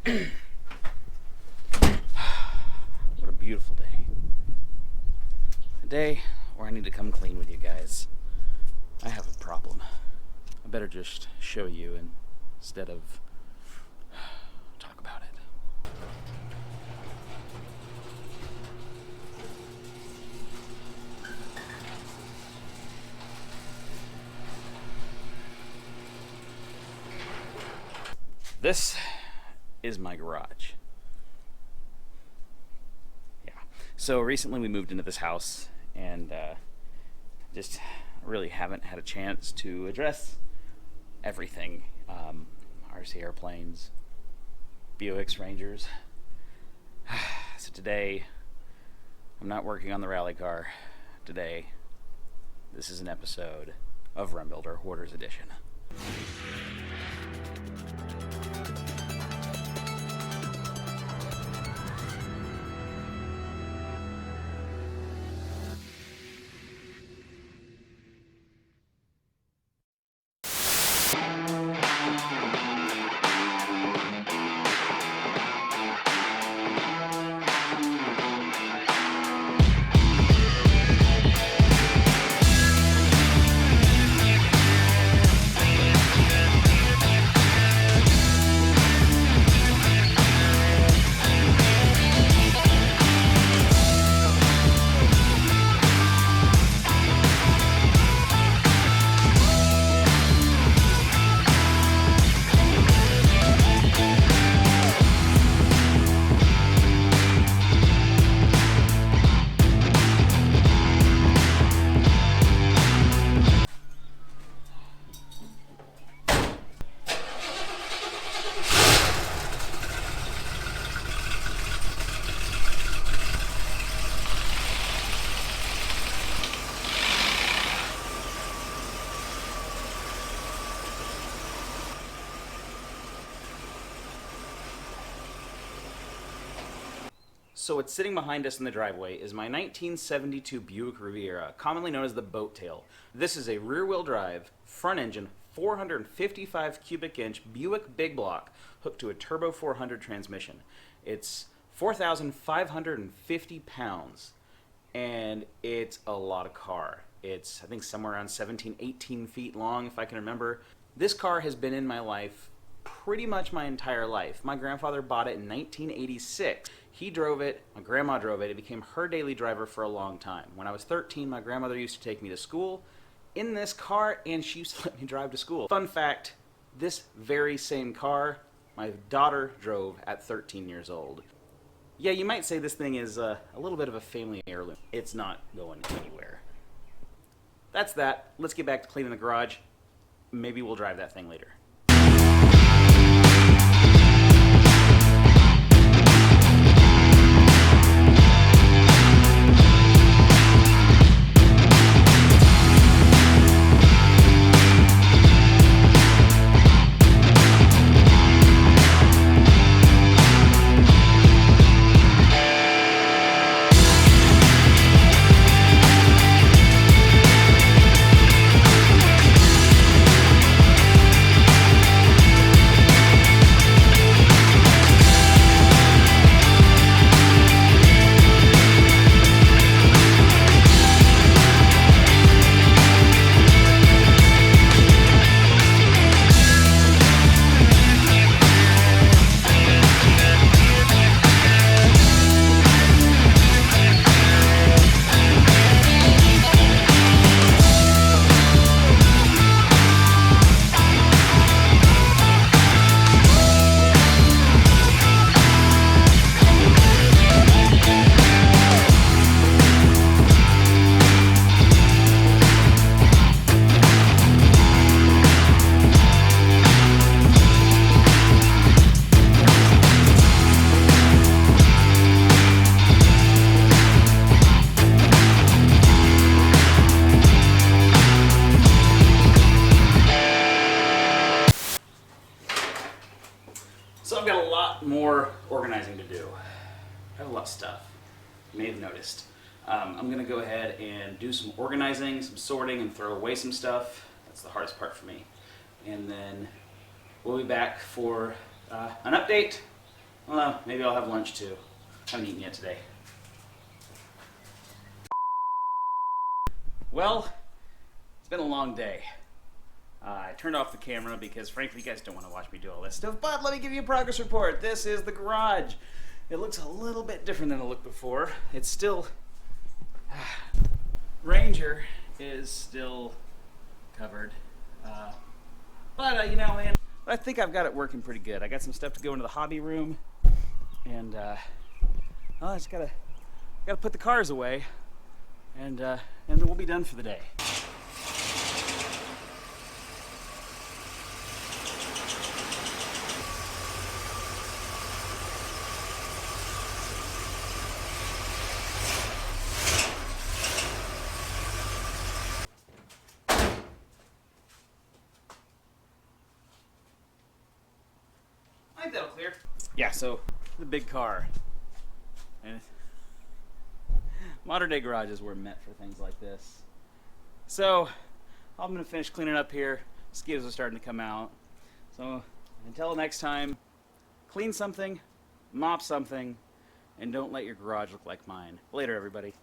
What a beautiful day. A day where I need to come clean with you guys. I have a problem. I better just show you instead of talk about it. This is my garage. Yeah. So recently we moved into this house and just really haven't had a chance to address everything. RC airplanes, Buicks, Rangers. So today, I'm not working on the rally car. Today, this is an episode of Rumbuilder Hoarders Edition. So what's sitting behind us in the driveway is my 1972 Buick Riviera, commonly known as the Boat Tail. This is a rear-wheel drive, front-engine, 455 cubic inch Buick Big Block hooked to a turbo 400 transmission. It's 4,550 pounds, and it's a lot of car. It's, I think, somewhere around 17, 18 feet long, if I can remember. This car has been in my life pretty much my entire life. My grandfather bought it in 1986. He drove it, my grandma drove it. It became her daily driver for a long time. When I was 13, my grandmother used to take me to school in this car, and she used to let me drive to school. Fun fact, this very same car, my daughter drove at 13 years old. Yeah, you might say this thing is a little bit of a family heirloom. It's not going anywhere. That's that. Let's get back to cleaning the garage. Maybe we'll drive that thing later. So I've got a lot more organizing to do. I have a lot of stuff, you may have noticed. I'm going to go ahead and do some organizing, some sorting, and throw away some stuff. That's the hardest part for me. And then we'll be back for an update Well, maybe I'll have lunch too. Haven't eaten yet today. Well, it's been a long day. I turned off the camera because frankly you guys don't want to watch me do all this stuff, but let me give you a progress report. This is the garage. It looks a little bit different than it looked before. It's still... Ranger is still covered. But you know, man, I think I've got it working pretty good. I got some stuff to go into the hobby room, and I just gotta put the cars away, and then we'll be done for the day. I think that'll clear. Yeah, so the big car. And modern day garages were meant for things like this. So I'm gonna finish cleaning up here. Mosquitoes are starting to come out. So until next time, clean something, mop something, and don't let your garage look like mine. Later, everybody.